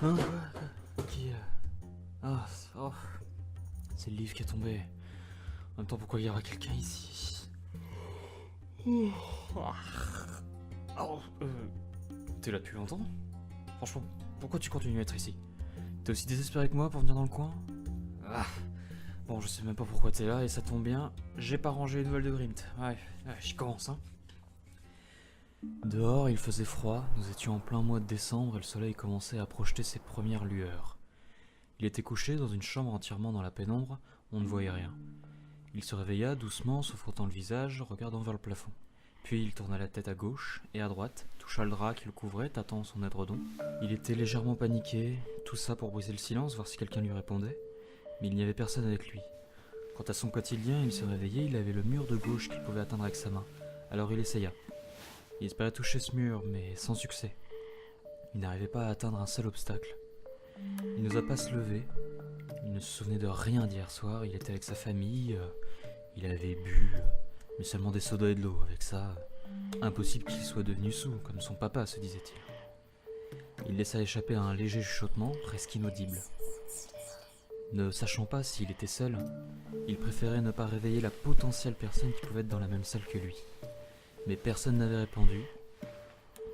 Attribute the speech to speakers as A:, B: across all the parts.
A: Hein? Qui... Ah, oh. C'est le livre qui est tombé. En même temps, pourquoi il y aura quelqu'un ici? Oh, t'es là depuis longtemps? Franchement, pourquoi tu continues à être ici? T'es aussi désespéré que moi pour venir dans le coin? Ah. Bon, je sais même pas pourquoi t'es là et ça tombe bien, j'ai pas rangé les nouvelles de Grimt. Ouais, j'y commence, hein. Dehors, il faisait froid, nous étions en plein mois de décembre et le soleil commençait à projeter ses premières lueurs. Il était couché dans une chambre entièrement dans la pénombre, on ne voyait rien. Il se réveilla doucement, se frottant le visage, regardant vers le plafond. Puis il tourna la tête à gauche et à droite, toucha le drap qui le couvrait, tâtant son édredon. Il était légèrement paniqué, tout ça pour briser le silence, voir si quelqu'un lui répondait. Mais il n'y avait personne avec lui. Quant à son quotidien, il se réveillait, il avait le mur de gauche qu'il pouvait atteindre avec sa main. Alors il essaya. Il espérait toucher ce mur, mais sans succès. Il n'arrivait pas à atteindre un seul obstacle. Il n'osa pas se lever. Il ne se souvenait de rien d'hier soir, il était avec sa famille, il avait bu, mais seulement des sodas et de l'eau. Avec ça, impossible qu'il soit devenu saoul, comme son papa, se disait-il. Il laissa échapper un léger chuchotement, presque inaudible. Ne sachant pas s'il était seul, il préférait ne pas réveiller la potentielle personne qui pouvait être dans la même salle que lui. Mais personne n'avait répondu,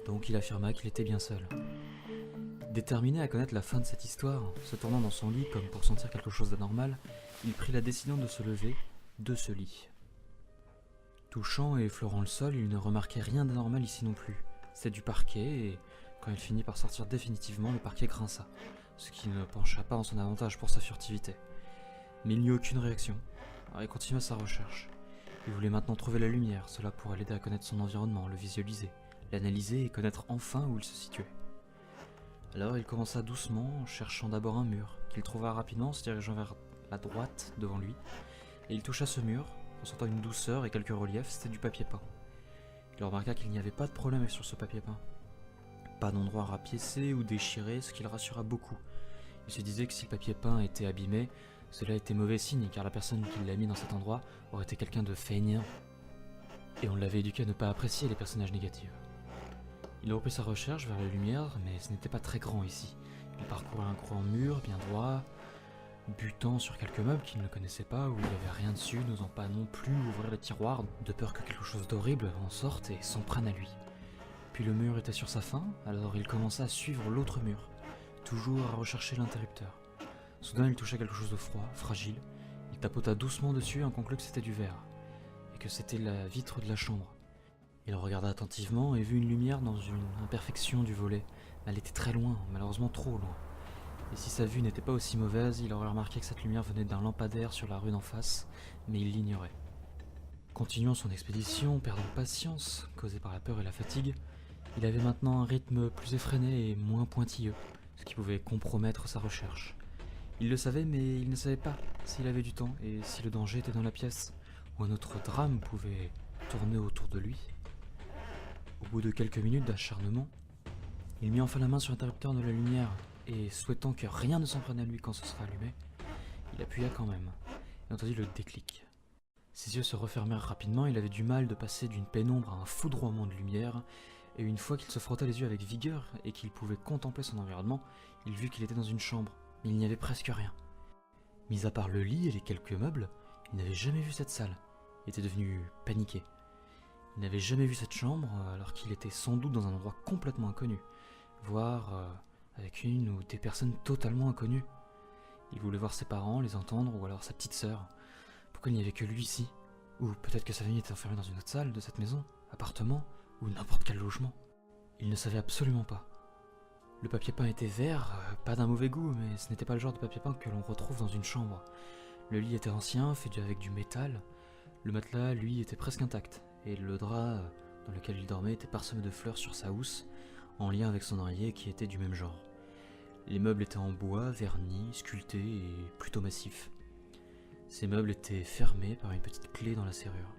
A: donc il affirma qu'il était bien seul. Déterminé à connaître la fin de cette histoire, se tournant dans son lit comme pour sentir quelque chose d'anormal, il prit la décision de se lever de ce lit. Touchant et effleurant le sol, il ne remarquait rien d'anormal ici non plus. C'était du parquet et, quand il finit par sortir définitivement, le parquet grinça, ce qui ne pencha pas en son avantage pour sa furtivité. Mais il n'y eut aucune réaction, alors il continua sa recherche. Il voulait maintenant trouver la lumière, cela pourrait l'aider à connaître son environnement, le visualiser, l'analyser et connaître enfin où il se situait. Alors il commença doucement, en cherchant d'abord un mur, qu'il trouva rapidement en se dirigeant vers la droite devant lui, et il toucha ce mur, ressentant une douceur et quelques reliefs, c'était du papier peint. Il remarqua qu'il n'y avait pas de problème sur ce papier peint. Pas d'endroit rapiécé ou déchiré, ce qui le rassura beaucoup. Il se disait que si le papier peint était abîmé, cela était mauvais signe, car la personne qui l'a mis dans cet endroit aurait été quelqu'un de feignant. Et on l'avait éduqué à ne pas apprécier les personnages négatifs. Il reprit sa recherche vers la lumière, mais ce n'était pas très grand ici. Il parcourait un grand mur bien droit, butant sur quelques meubles qu'il ne connaissait pas, où il n'y avait rien dessus, n'osant pas non plus ouvrir les tiroirs, de peur que quelque chose d'horrible en sorte et s'en prenne à lui. Puis le mur était sur sa fin, alors il commença à suivre l'autre mur, toujours à rechercher l'interrupteur. Soudain il toucha quelque chose de froid, fragile, il tapota doucement dessus et en conclut que c'était du verre, et que c'était la vitre de la chambre. Il regarda attentivement et vit une lumière dans une imperfection du volet, mais elle était très loin, malheureusement trop loin. Et si sa vue n'était pas aussi mauvaise, il aurait remarqué que cette lumière venait d'un lampadaire sur la rue d'en face, mais il l'ignorait. Continuant son expédition, perdant patience, causée par la peur et la fatigue, il avait maintenant un rythme plus effréné et moins pointilleux, ce qui pouvait compromettre sa recherche. Il le savait, mais il ne savait pas s'il avait du temps et si le danger était dans la pièce, ou un autre drame pouvait tourner autour de lui. Au bout de quelques minutes d'acharnement, il mit enfin la main sur l'interrupteur de la lumière et, souhaitant que rien ne s'en prenne à lui quand ce sera allumé, il appuya quand même et entendit le déclic. Ses yeux se refermèrent rapidement, il avait du mal de passer d'une pénombre à un foudroiement de lumière, et une fois qu'il se frotta les yeux avec vigueur et qu'il pouvait contempler son environnement, il vit qu'il était dans une chambre, mais il n'y avait presque rien. Mis à part le lit et les quelques meubles, il n'avait jamais vu cette salle. Il était devenu paniqué. Il n'avait jamais vu cette chambre alors qu'il était sans doute dans un endroit complètement inconnu, voire avec une ou des personnes totalement inconnues. Il voulait voir ses parents, les entendre, ou alors sa petite sœur. Pourquoi il n'y avait que lui ici? Ou peut-être que sa famille était enfermée dans une autre salle de cette maison, appartement, ou n'importe quel logement. Il ne savait absolument pas. Le papier peint était vert, pas d'un mauvais goût, mais ce n'était pas le genre de papier peint que l'on retrouve dans une chambre. Le lit était ancien, fait avec du métal. Le matelas, lui, était presque intact, et le drap dans lequel il dormait était parsemé de fleurs sur sa housse, en lien avec son oreiller qui était du même genre. Les meubles étaient en bois, vernis, sculptés et plutôt massifs. Ces meubles étaient fermés par une petite clé dans la serrure.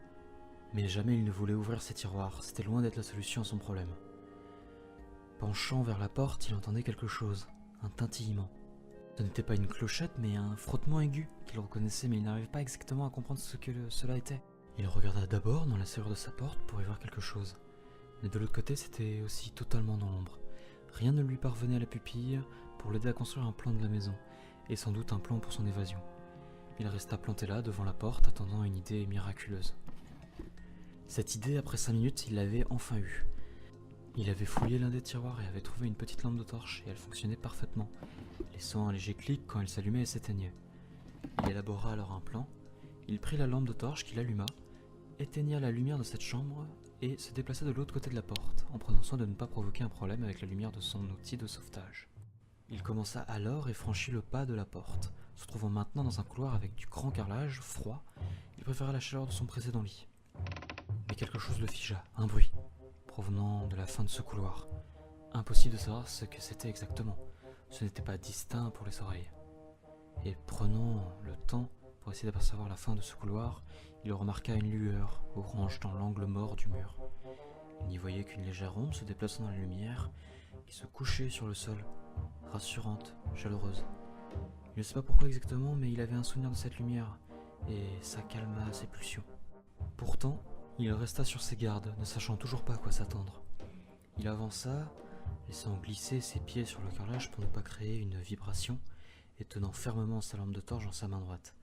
A: Mais jamais il ne voulait ouvrir ces tiroirs, c'était loin d'être la solution à son problème. Penchant vers la porte, il entendait quelque chose, un tintillement. Ce n'était pas une clochette, mais un frottement aigu qu'il reconnaissait, mais il n'arrivait pas exactement à comprendre ce que cela était. Il regarda d'abord dans la serrure de sa porte pour y voir quelque chose. Mais de l'autre côté, c'était aussi totalement dans l'ombre. Rien ne lui parvenait à la pupille pour l'aider à construire un plan de la maison, et sans doute un plan pour son évasion. Il resta planté là, devant la porte, attendant une idée miraculeuse. Cette idée, après 5 minutes, il l'avait enfin eue. Il avait fouillé l'un des tiroirs et avait trouvé une petite lampe de torche, et elle fonctionnait parfaitement, laissant un léger clic quand elle s'allumait et s'éteignait. Il élabora alors un plan. Il prit la lampe de torche qu'il alluma, éteigna la lumière de cette chambre et se déplaça de l'autre côté de la porte, en prenant soin de ne pas provoquer un problème avec la lumière de son outil de sauvetage. Il commença alors et franchit le pas de la porte. Se trouvant maintenant dans un couloir avec du grand carrelage, froid, il préféra la chaleur de son précédent lit. Mais quelque chose le figea, un bruit, provenant de la fin de ce couloir. Impossible de savoir ce que c'était exactement. Ce n'était pas distinct pour les oreilles. Et prenant le temps pour essayer d'apercevoir la fin de ce couloir, il remarqua une lueur orange dans l'angle mort du mur. Il n'y voyait qu'une légère ombre se déplaçant dans la lumière qui se couchait sur le sol, rassurante, chaleureuse. Il ne sait pas pourquoi exactement, mais il avait un souvenir de cette lumière, et ça calma ses pulsions. Pourtant, il resta sur ses gardes, ne sachant toujours pas à quoi s'attendre. Il avança, laissant glisser ses pieds sur le carrelage pour ne pas créer une vibration, et tenant fermement sa lampe de torche dans sa main droite,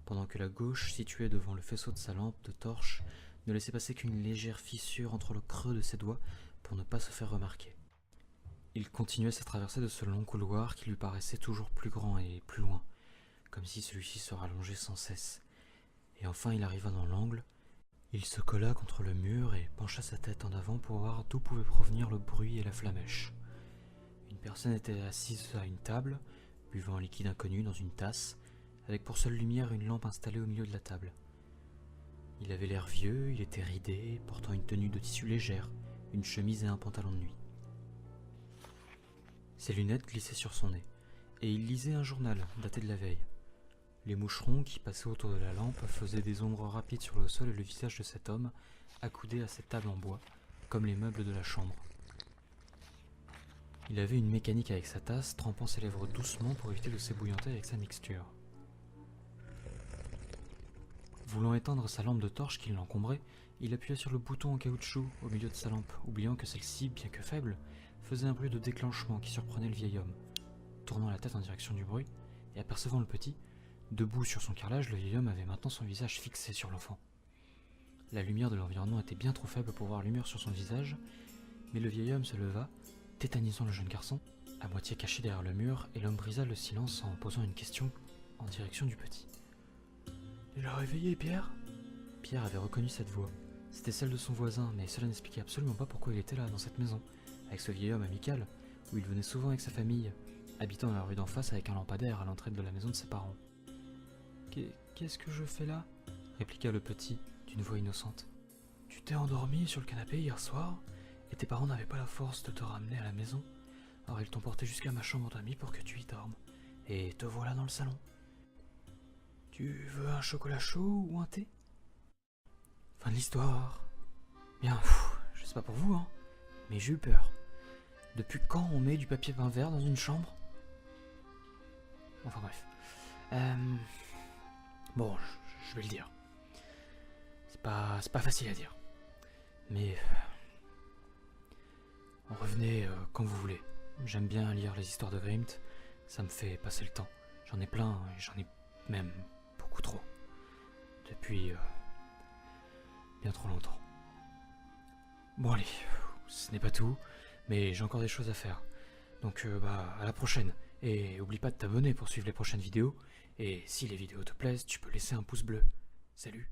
A: pendant que la gauche, située devant le faisceau de sa lampe de torche, ne laissait passer qu'une légère fissure entre le creux de ses doigts pour ne pas se faire remarquer. Il continuait sa traversée de ce long couloir qui lui paraissait toujours plus grand et plus loin, comme si celui-ci se rallongeait sans cesse. Et enfin il arriva dans l'angle, il se colla contre le mur et pencha sa tête en avant pour voir d'où pouvait provenir le bruit et la flamèche. Une personne était assise à une table, buvant un liquide inconnu dans une tasse, avec pour seule lumière une lampe installée au milieu de la table. Il avait l'air vieux, il était ridé, portant une tenue de tissu légère, une chemise et un pantalon de nuit. Ses lunettes glissaient sur son nez, et il lisait un journal daté de la veille. Les moucherons qui passaient autour de la lampe faisaient des ombres rapides sur le sol et le visage de cet homme, accoudé à cette table en bois, comme les meubles de la chambre. Il avait une mécanique avec sa tasse, trempant ses lèvres doucement pour éviter de s'ébouillanter avec sa mixture. Voulant éteindre sa lampe de torche qui l'encombrait, il appuya sur le bouton en caoutchouc au milieu de sa lampe, oubliant que celle-ci, bien que faible, faisait un bruit de déclenchement qui surprenait le vieil homme. Tournant la tête en direction du bruit, et apercevant le petit, debout sur son carrelage, le vieil homme avait maintenant son visage fixé sur l'enfant. La lumière de l'environnement était bien trop faible pour voir lumière sur son visage, mais le vieil homme se leva, tétanisant le jeune garçon, à moitié caché derrière le mur, et l'homme brisa le silence en posant une question en direction du petit. « Il a réveillé, Pierre ?» Pierre avait reconnu cette voix. C'était celle de son voisin, mais cela n'expliquait absolument pas pourquoi il était là, dans cette maison, avec ce vieil homme amical, où il venait souvent avec sa famille, habitant dans la rue d'en face avec un lampadaire à l'entrée de la maison de ses parents. « Qu'est-ce que je fais là ?» répliqua le petit, d'une voix innocente. « Tu t'es endormi sur le canapé hier soir, et tes parents n'avaient pas la force de te ramener à la maison, alors ils t'ont porté jusqu'à ma chambre d'amis pour que tu y dormes, et te voilà dans le salon. Tu veux un chocolat chaud ou un thé ? Fin de l'histoire. Bien, je sais pas pour vous, hein, mais j'ai eu peur. Depuis quand on met du papier peint vert dans une chambre ? Enfin bref. Bon, je vais le dire. C'est pas facile à dire. Mais revenez quand vous voulez. J'aime bien lire les histoires de Grimm, ça me fait passer le temps. J'en ai plein et j'en ai même beaucoup trop. Depuis bien trop longtemps. Bon allez, ce n'est pas tout, mais j'ai encore des choses à faire. Donc à la prochaine. Et oublie pas de t'abonner pour suivre les prochaines vidéos. Et si les vidéos te plaisent, tu peux laisser un pouce bleu. Salut!